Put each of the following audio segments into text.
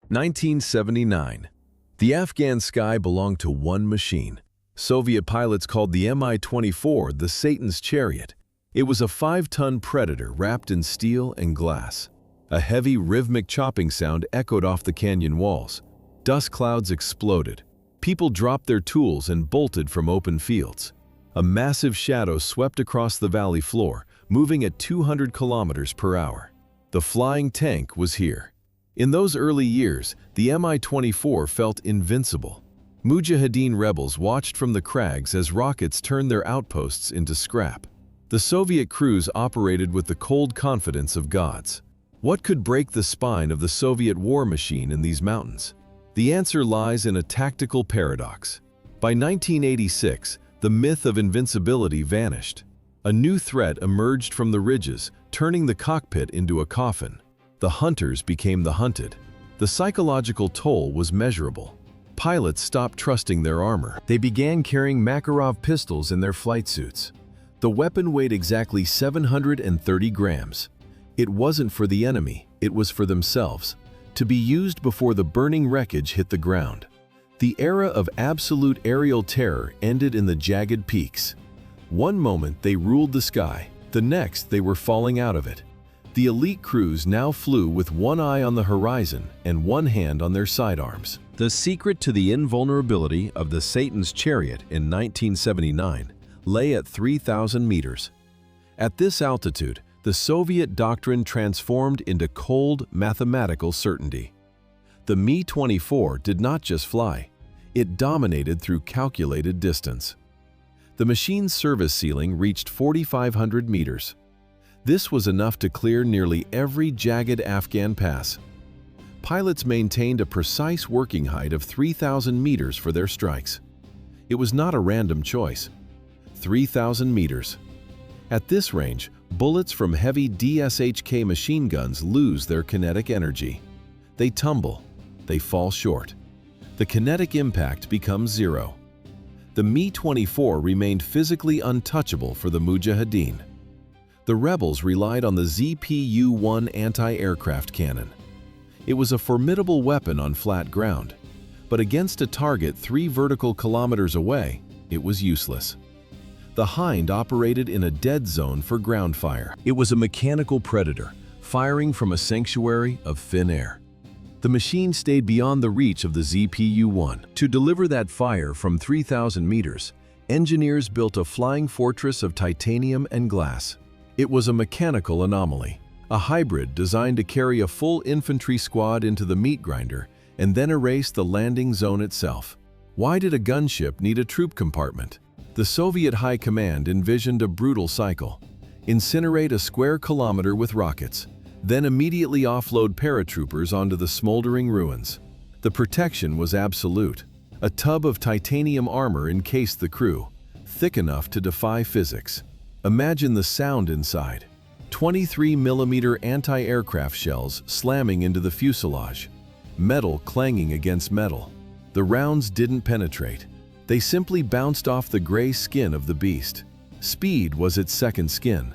1979. The Afghan sky belonged to one machine. Soviet pilots called the Mi-24 the Satan's Chariot. It was a 5-ton Predator wrapped in steel and glass. A heavy, rhythmic chopping sound echoed off the canyon walls. Dust clouds exploded. People dropped their tools and bolted from open fields. A massive shadow swept across the valley floor, moving at 200 kilometers per hour. The flying tank was here. In those early years, the Mi-24 felt invincible. Mujahideen rebels watched from the crags as rockets turned their outposts into scrap. The Soviet crews operated with the cold confidence of gods. What could break the spine of the Soviet war machine in these mountains? The answer lies in a tactical paradox. By 1986, the myth of invincibility vanished. A new threat emerged from the ridges, turning the cockpit into a coffin. The hunters became the hunted. The psychological toll was measurable. Pilots stopped trusting their armor. They began carrying Makarov pistols in their flight suits. The weapon weighed exactly 730 grams. It wasn't for the enemy, it was for themselves, to be used before the burning wreckage hit the ground. The era of absolute aerial terror ended in the jagged peaks. One moment they ruled the sky, the next they were falling out of it. The elite crews now flew with one eye on the horizon and one hand on their sidearms. The secret to the invulnerability of the Satan's Chariot in 1979 lay at 3,000 meters. At this altitude, the Soviet doctrine transformed into cold, mathematical certainty. The Mi-24 did not just fly, it dominated through calculated distance. The machine's service ceiling reached 4,500 meters. This was enough to clear nearly every jagged Afghan pass. Pilots maintained a precise working height of 3,000 meters for their strikes. It was not a random choice. 3,000 meters. At this range, bullets from heavy DSHK machine guns lose their kinetic energy. They tumble, they fall short. The kinetic impact becomes zero. The Mi-24 remained physically untouchable for the Mujahideen. The rebels relied on the ZPU-1 anti-aircraft cannon. It was a formidable weapon on flat ground, but against a target 3 vertical kilometers away, it was useless. The Hind operated in a dead zone for ground fire. It was a mechanical predator, firing from a sanctuary of thin air. The machine stayed beyond the reach of the ZPU-1. To deliver that fire from 3,000 meters, engineers built a flying fortress of titanium and glass. It was a mechanical anomaly, a hybrid designed to carry a full infantry squad into the meat grinder and then erase the landing zone itself. Why did a gunship need a troop compartment? The Soviet High Command envisioned a brutal cycle. Incinerate a square kilometer with rockets, then immediately offload paratroopers onto the smoldering ruins. The protection was absolute. A tub of titanium armor encased the crew, thick enough to defy physics. Imagine the sound inside. 23mm anti-aircraft shells slamming into the fuselage. Metal clanging against metal. The rounds didn't penetrate. They simply bounced off the gray skin of the beast. Speed was its second skin.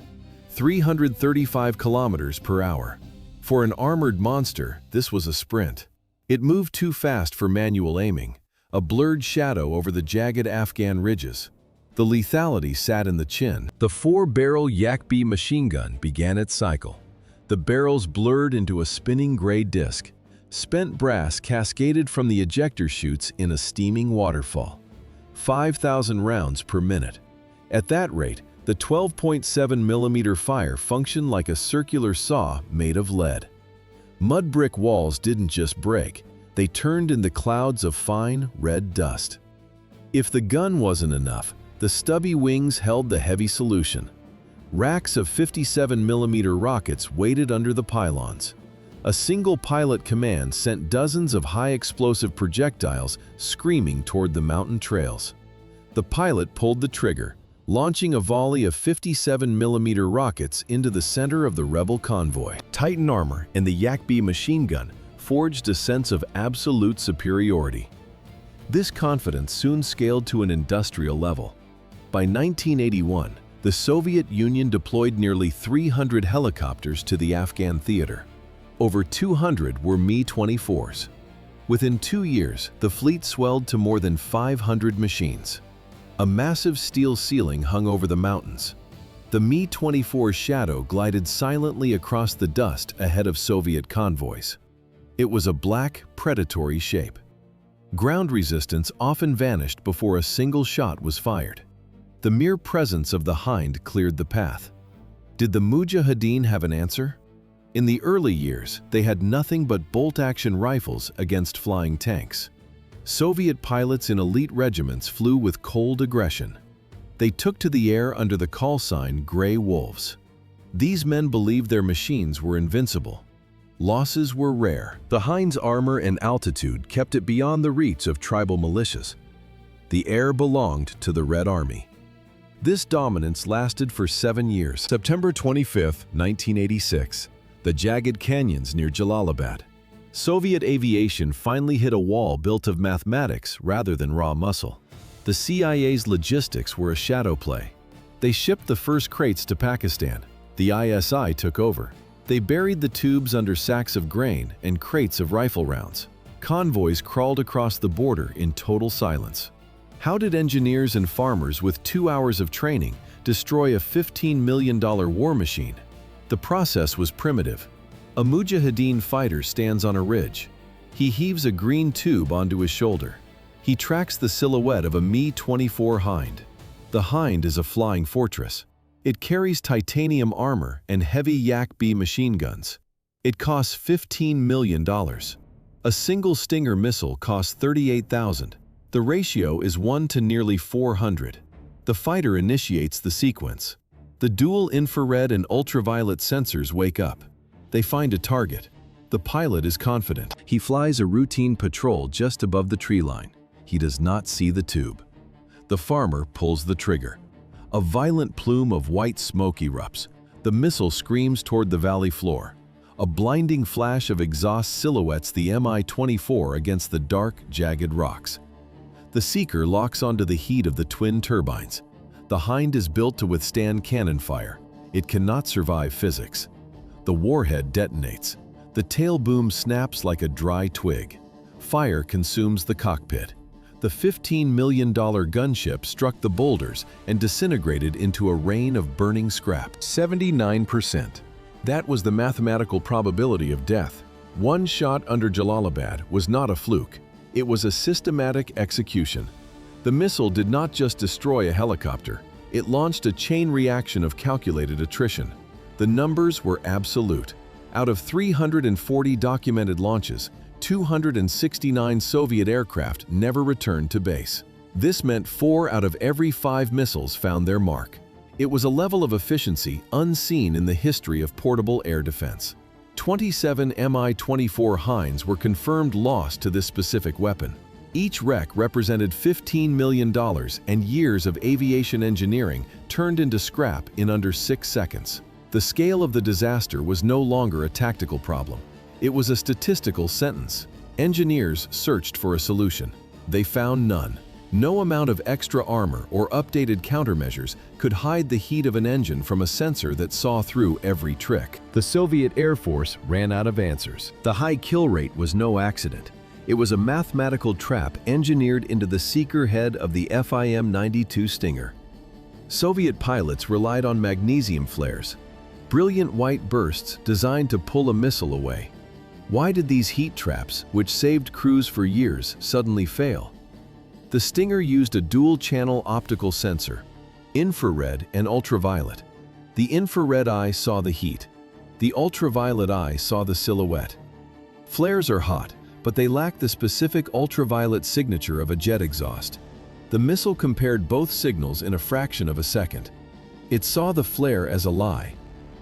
335 kilometers per hour. For an armored monster, this was a sprint. It moved too fast for manual aiming, a blurred shadow over the jagged Afghan ridges. The lethality sat in the chin. The 4-barrel Yak-B machine gun began its cycle. The barrels blurred into a spinning gray disc. Spent brass cascaded from the ejector chutes in a steaming waterfall. 5,000 rounds per minute. At that rate, the 12.7mm fire functioned like a circular saw made of lead. Mud brick walls didn't just break, they turned into clouds of fine, red dust. If the gun wasn't enough, the stubby wings held the heavy solution. Racks of 57mm rockets waited under the pylons. A single pilot command sent dozens of high-explosive projectiles screaming toward the mountain trails. The pilot pulled the trigger, launching a volley of 57mm rockets into the center of the rebel convoy. Titan armor and the Yak-B machine gun forged a sense of absolute superiority. This confidence soon scaled to an industrial level. By 1981, the Soviet Union deployed nearly 300 helicopters to the Afghan theater. Over 200 were Mi-24s. Within 2 years, the fleet swelled to more than 500 machines. A massive steel ceiling hung over the mountains. The Mi-24's shadow glided silently across the dust ahead of Soviet convoys. It was a black, predatory shape. Ground resistance often vanished before a single shot was fired. The mere presence of the Hind cleared the path. Did the Mujahideen have an answer? In the early years, they had nothing but bolt-action rifles against flying tanks. Soviet pilots in elite regiments flew with cold aggression. They took to the air under the call sign Gray Wolves. These men believed their machines were invincible. Losses were rare. The Hind's armor and altitude kept it beyond the reach of tribal militias. The air belonged to the Red Army. This dominance lasted for 7 years. September 25, 1986, the jagged canyons near Jalalabad. Soviet aviation finally hit a wall built of mathematics rather than raw muscle. The CIA's logistics were a shadow play. They shipped the first crates to Pakistan. The ISI took over. They buried the tubes under sacks of grain and crates of rifle rounds. Convoys crawled across the border in total silence. How did engineers and farmers with 2 hours of training destroy a $15 million war machine? The process was primitive. A Mujahideen fighter stands on a ridge. He heaves a green tube onto his shoulder. He tracks the silhouette of a Mi-24 Hind. The Hind is a flying fortress. It carries titanium armor and heavy Yak-B machine guns. It costs $15 million. A single Stinger missile costs $38,000. The ratio is 1 to nearly 400. The fighter initiates the sequence. The dual infrared and ultraviolet sensors wake up. They find a target. The pilot is confident. He flies a routine patrol just above the tree line. He does not see the tube. The farmer pulls the trigger. A violent plume of white smoke erupts. The missile screams toward the valley floor. A blinding flash of exhaust silhouettes the Mi-24 against the dark, jagged rocks. The seeker locks onto the heat of the twin turbines. The Hind is built to withstand cannon fire. It cannot survive physics. The warhead detonates. The tail boom snaps like a dry twig. Fire consumes the cockpit. The $15 million gunship struck the boulders and disintegrated into a rain of burning scrap. 79%. That was the mathematical probability of death. One shot under Jalalabad was not a fluke. It was a systematic execution. The missile did not just destroy a helicopter. It launched a chain reaction of calculated attrition. The numbers were absolute. Out of 340 documented launches, 269 Soviet aircraft never returned to base. This meant 4 out of every 5 missiles found their mark. It was a level of efficiency unseen in the history of portable air defense. 27 Mi-24 Hinds were confirmed lost to this specific weapon. Each wreck represented $15 million and years of aviation engineering turned into scrap in under 6 seconds. The scale of the disaster was no longer a tactical problem. It was a statistical sentence. Engineers searched for a solution. They found none. No amount of extra armor or updated countermeasures could hide the heat of an engine from a sensor that saw through every trick. The Soviet Air Force ran out of answers. The high kill rate was no accident. It was a mathematical trap engineered into the seeker head of the FIM-92 Stinger. Soviet pilots relied on magnesium flares, brilliant white bursts designed to pull a missile away. Why did these heat traps, which saved crews for years, suddenly fail? The Stinger used a dual-channel optical sensor, infrared and ultraviolet. The infrared eye saw the heat. The ultraviolet eye saw the silhouette. Flares are hot, but they lack the specific ultraviolet signature of a jet exhaust. The missile compared both signals in a fraction of a second. It saw the flare as a lie.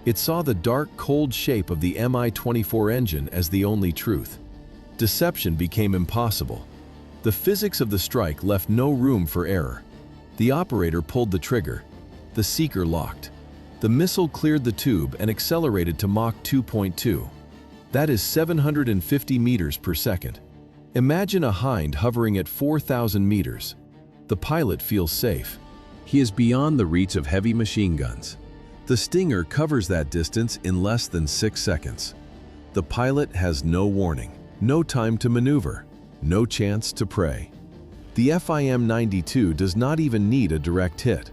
It saw the dark, cold shape of the Mi-24 engine as the only truth. Deception became impossible. The physics of the strike left no room for error. The operator pulled the trigger. The seeker locked. The missile cleared the tube and accelerated to Mach 2.2. That is 750 meters per second. Imagine a Hind hovering at 4,000 meters. The pilot feels safe. He is beyond the reach of heavy machine guns. The Stinger covers that distance in less than 6 seconds. The pilot has no warning, no time to maneuver. no chance to prey. The FIM-92 does not even need a direct hit.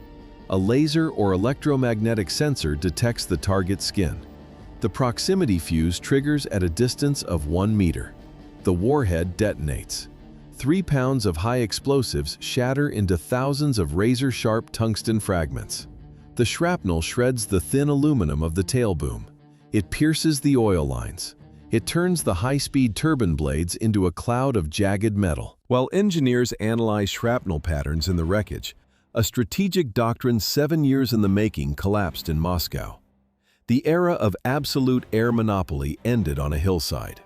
A laser or electromagnetic sensor detects the target's skin. The proximity fuse triggers at a distance of 1 meter. The warhead detonates. 3 pounds of high explosives shatter into thousands of razor-sharp tungsten fragments. The shrapnel shreds the thin aluminum of the tail boom. It pierces the oil lines. It turns the high-speed turbine blades into a cloud of jagged metal. While engineers analyze shrapnel patterns in the wreckage, a strategic doctrine 7 years in the making collapsed in Moscow. The era of absolute air monopoly ended on a hillside.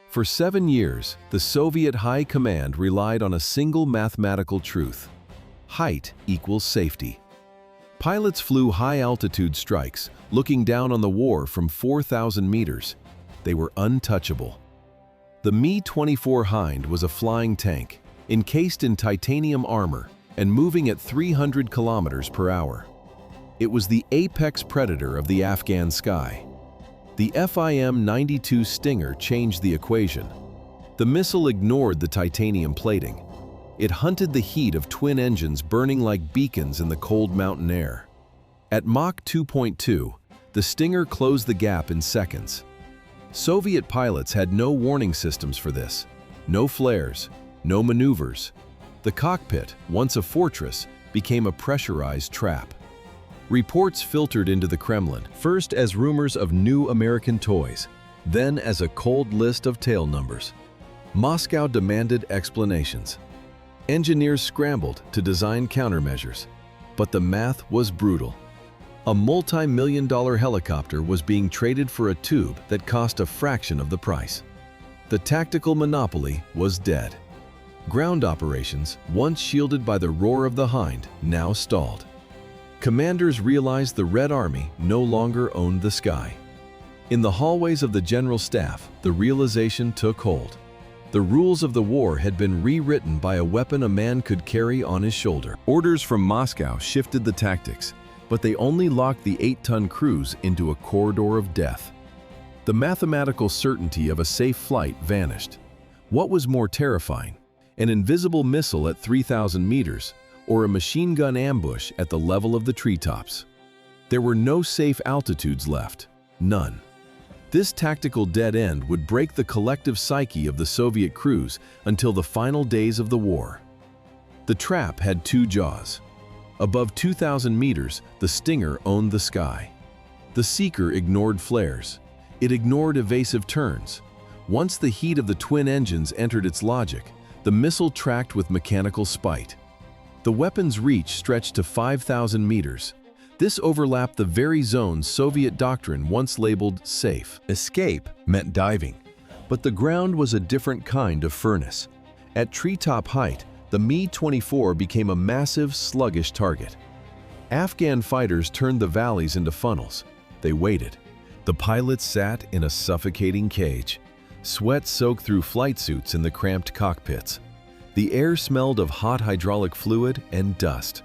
For 7 years, the Soviet High Command relied on a single mathematical truth: height equals safety. Pilots flew high-altitude strikes, looking down on the war from 4,000 meters. They were untouchable. The Mi-24 Hind was a flying tank, encased in titanium armor and moving at 300 kilometers per hour. It was the apex predator of the Afghan sky. The FIM-92 Stinger changed the equation. The missile ignored the titanium plating. It hunted the heat of twin engines burning like beacons in the cold mountain air. At Mach 2.2, the Stinger closed the gap in seconds. Soviet pilots had no warning systems for this. No flares, no maneuvers. The cockpit, once a fortress, became a pressurized trap. Reports filtered into the Kremlin, first as rumors of new American toys, then as a cold list of tail numbers. Moscow demanded explanations. Engineers scrambled to design countermeasures, but the math was brutal. A multi-million-dollar helicopter was being traded for a tube that cost a fraction of the price. The tactical monopoly was dead. Ground operations, once shielded by the roar of the Hind, now stalled. Commanders realized the Red Army no longer owned the sky. In the hallways of the General Staff, the realization took hold. The rules of the war had been rewritten by a weapon a man could carry on his shoulder. Orders from Moscow shifted the tactics, but they only locked the 8-ton cruise into a corridor of death. The mathematical certainty of a safe flight vanished. What was more terrifying? An invisible missile at 3,000 meters, or a machine gun ambush at the level of the treetops? There were no safe altitudes left. None. This tactical dead end would break the collective psyche of the Soviet crews until the final days of the war. The trap had 2 jaws. Above 2,000 meters, the Stinger owned the sky. The Seeker ignored flares. It ignored evasive turns. Once the heat of the twin engines entered its logic, the missile tracked with mechanical spite. The weapon's reach stretched to 5,000 meters. This overlapped the very zones Soviet doctrine once labeled safe. Escape meant diving, but the ground was a different kind of furnace. At treetop height, the Mi-24 became a massive, sluggish target. Afghan fighters turned the valleys into funnels. They waited. The pilots sat in a suffocating cage. Sweat soaked through flight suits in the cramped cockpits. The air smelled of hot hydraulic fluid and dust.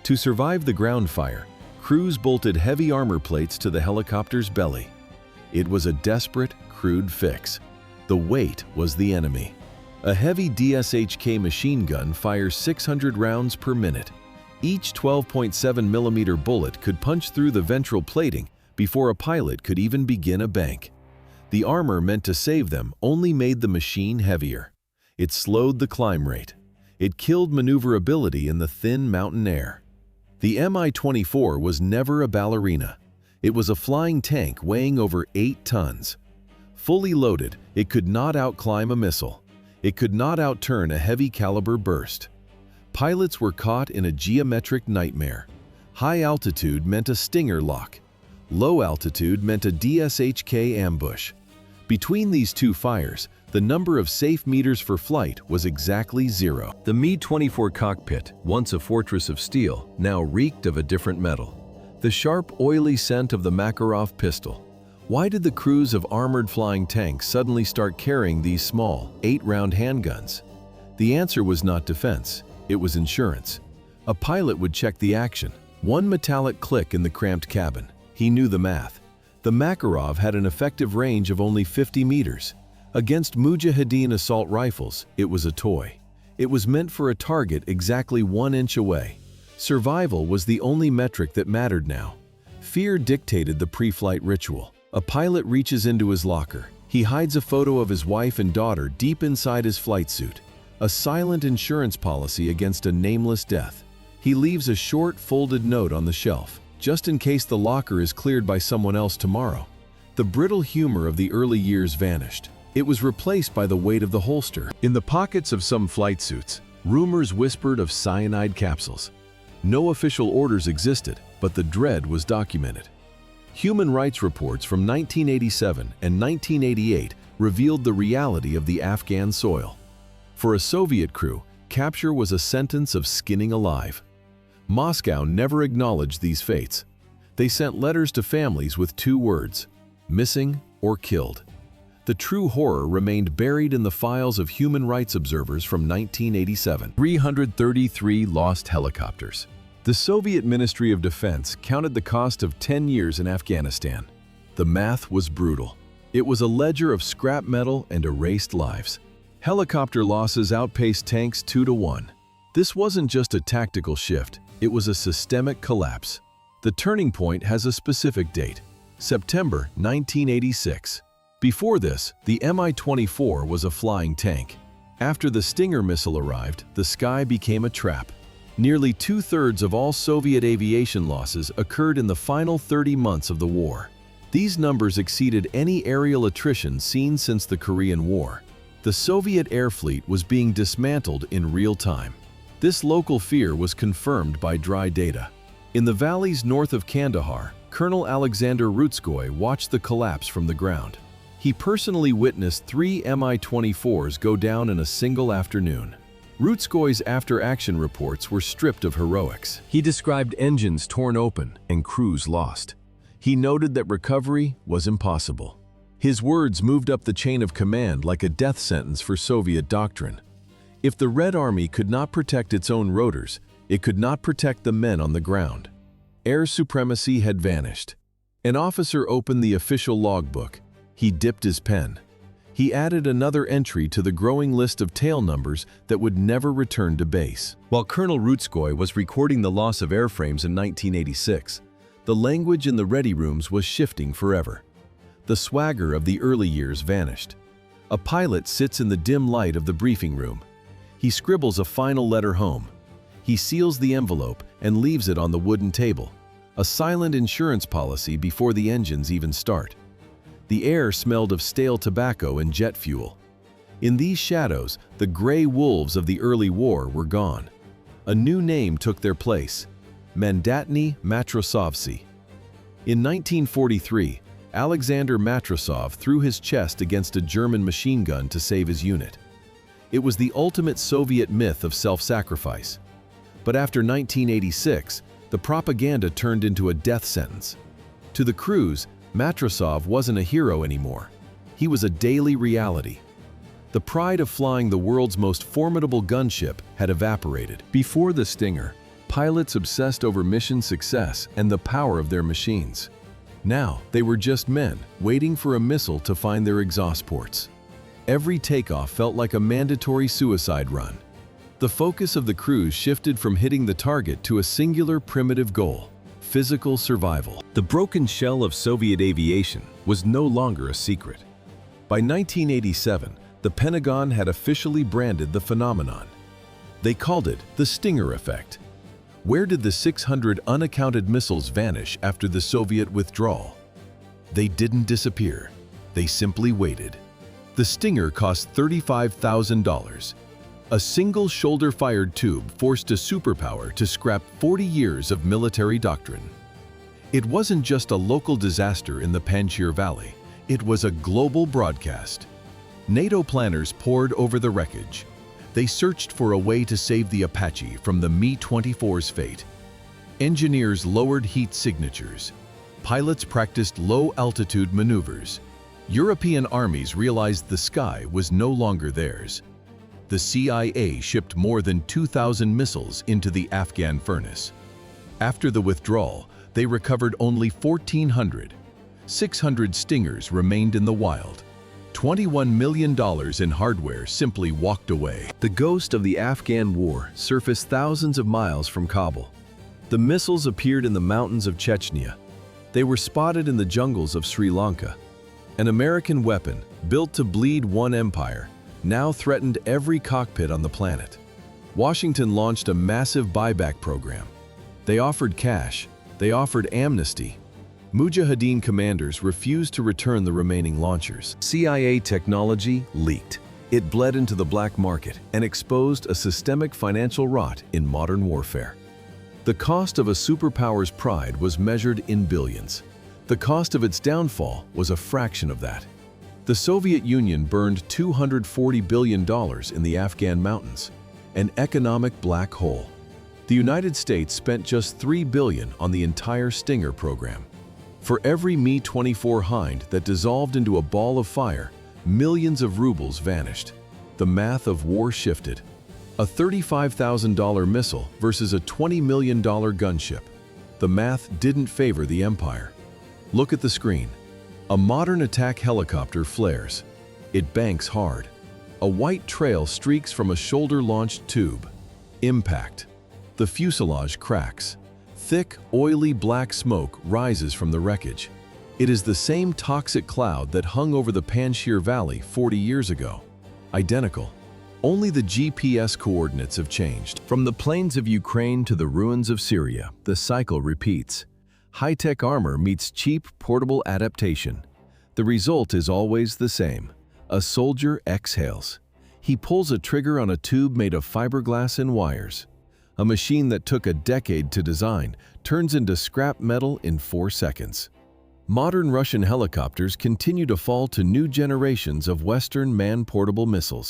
To survive the ground fire, crews bolted heavy armor plates to the helicopter's belly. It was a desperate, crude fix. The weight was the enemy. A heavy DSHK machine gun fires 600 rounds per minute. Each 12.7mm bullet could punch through the ventral plating before a pilot could even begin a bank. The armor meant to save them only made the machine heavier. It slowed the climb rate. It killed maneuverability in the thin mountain air. The Mi-24 was never a ballerina. It was a flying tank weighing over 8 tons. Fully loaded, it could not outclimb a missile. It could not outturn a heavy caliber burst. Pilots were caught in a geometric nightmare. High altitude meant a Stinger lock. Low altitude meant a DSHK ambush. Between these two fires, the number of safe meters for flight was exactly 0. The Mi-24 cockpit, once a fortress of steel, now reeked of a different metal. The sharp, oily scent of the Makarov pistol. Why did the crews of armored flying tanks suddenly start carrying these small, 8-round handguns? The answer was not defense, it was insurance. A pilot would check the action. One metallic click in the cramped cabin. He knew the math. The Makarov had an effective range of only 50 meters. Against Mujahideen assault rifles, it was a toy. It was meant for a target exactly 1 inch away. Survival was the only metric that mattered now. Fear dictated the pre-flight ritual. A pilot reaches into his locker. He hides a photo of his wife and daughter deep inside his flight suit, a silent insurance policy against a nameless death. He leaves a short, folded note on the shelf, just in case the locker is cleared by someone else tomorrow. The brittle humor of the early years vanished. It was replaced by the weight of the holster. In the pockets of some flight suits, rumors whispered of cyanide capsules. No official orders existed, but the dread was documented. Human rights reports from 1987 and 1988 revealed the reality of the Afghan soil. For a Soviet crew, capture was a sentence of skinning alive. Moscow never acknowledged these fates. They sent letters to families with 2 words: missing or killed. The true horror remained buried in the files of human rights observers from 1987. 333 lost helicopters. The Soviet Ministry of Defense counted the cost of 10 years in Afghanistan. The math was brutal. It was a ledger of scrap metal and erased lives. Helicopter losses outpaced tanks 2 to 1. This wasn't just a tactical shift, it was a systemic collapse. The turning point has a specific date: September 1986. Before this, the Mi-24 was a flying tank. After the Stinger missile arrived, the sky became a trap. Nearly 2/3 of all Soviet aviation losses occurred in the final 30 months of the war. These numbers exceeded any aerial attrition seen since the Korean War. The Soviet air fleet was being dismantled in real time. This local fear was confirmed by dry data. In the valleys north of Kandahar, Colonel Alexander Rutskoy watched the collapse from the ground. He personally witnessed 3 Mi-24s go down in a single afternoon. Rutskoy's after-action reports were stripped of heroics. He described engines torn open and crews lost. He noted that recovery was impossible. His words moved up the chain of command like a death sentence for Soviet doctrine. If the Red Army could not protect its own rotors, it could not protect the men on the ground. Air supremacy had vanished. An officer opened the official logbook. He dipped his pen. He added another entry to the growing list of tail numbers that would never return to base. While Colonel Rutskoy was recording the loss of airframes in 1986, the language in the ready rooms was shifting forever. The swagger of the early years vanished. A pilot sits in the dim light of the briefing room. He scribbles a final letter home. He seals the envelope and leaves it on the wooden table, a silent insurance policy before the engines even start. The air smelled of stale tobacco and jet fuel. In these shadows, the gray wolves of the early war were gone. A new name took their place: Mandatny Matrosovsky. In 1943, Alexander Matrosov threw his chest against a German machine gun to save his unit. It was the ultimate Soviet myth of self-sacrifice. But after 1986, the propaganda turned into a death sentence. To the crews, Matrosov wasn't a hero anymore. He was a daily reality. The pride of flying the world's most formidable gunship had evaporated. Before the Stinger, pilots obsessed over mission success and the power of their machines. Now, they were just men, waiting for a missile to find their exhaust ports. Every takeoff felt like a mandatory suicide run. The focus of the crews shifted from hitting the target to a singular primitive goal: physical survival. The broken shell of Soviet aviation was no longer a secret. By 1987, the Pentagon had officially branded the phenomenon. They called it the Stinger effect. Where did the 600 unaccounted missiles vanish after the Soviet withdrawal? They didn't disappear. They simply waited. The Stinger cost $35,000. A single shoulder-fired tube forced a superpower to scrap 40 years of military doctrine. It wasn't just a local disaster in the Panjshir Valley. It was a global broadcast. NATO planners pored over the wreckage. They searched for a way to save the Apache from the Mi-24's fate. Engineers lowered heat signatures. Pilots practiced low-altitude maneuvers. European armies realized the sky was no longer theirs. The CIA shipped more than 2,000 missiles into the Afghan furnace. After the withdrawal, they recovered only 1,400. 600 Stingers remained in the wild. $21 million in hardware simply walked away. The ghost of the Afghan war surfaced thousands of miles from Kabul. The missiles appeared in the mountains of Chechnya. They were spotted in the jungles of Sri Lanka. An American weapon, built to bleed one empire, now threatened every cockpit on the planet. Washington launched a massive buyback program. They offered cash. They offered amnesty. Mujahideen commanders refused to return the remaining launchers. CIA technology leaked. It bled into the black market and exposed a systemic financial rot in modern warfare. The cost of a superpower's pride was measured in billions. The cost of its downfall was a fraction of that. The Soviet Union burned $240 billion in the Afghan mountains, an economic black hole. The United States spent just $3 billion on the entire Stinger program. For every Mi-24 Hind that dissolved into a ball of fire, millions of rubles vanished. The math of war shifted. A $35,000 missile versus a $20 million gunship. The math didn't favor the empire. Look at the screen. A modern attack helicopter flares. It banks hard. A white trail streaks from a shoulder-launched tube. Impact. The fuselage cracks. Thick, oily black smoke rises from the wreckage. It is the same toxic cloud that hung over the Panjshir Valley 40 years ago. Identical. Only the GPS coordinates have changed. From the plains of Ukraine to the ruins of Syria, the cycle repeats. High-tech armor meets cheap, portable adaptation. The result is always the same. A soldier exhales. He pulls a trigger on a tube made of fiberglass and wires. A machine that took a decade to design turns into scrap metal in 4 seconds. Modern Russian helicopters continue to fall to new generations of Western man-portable missiles.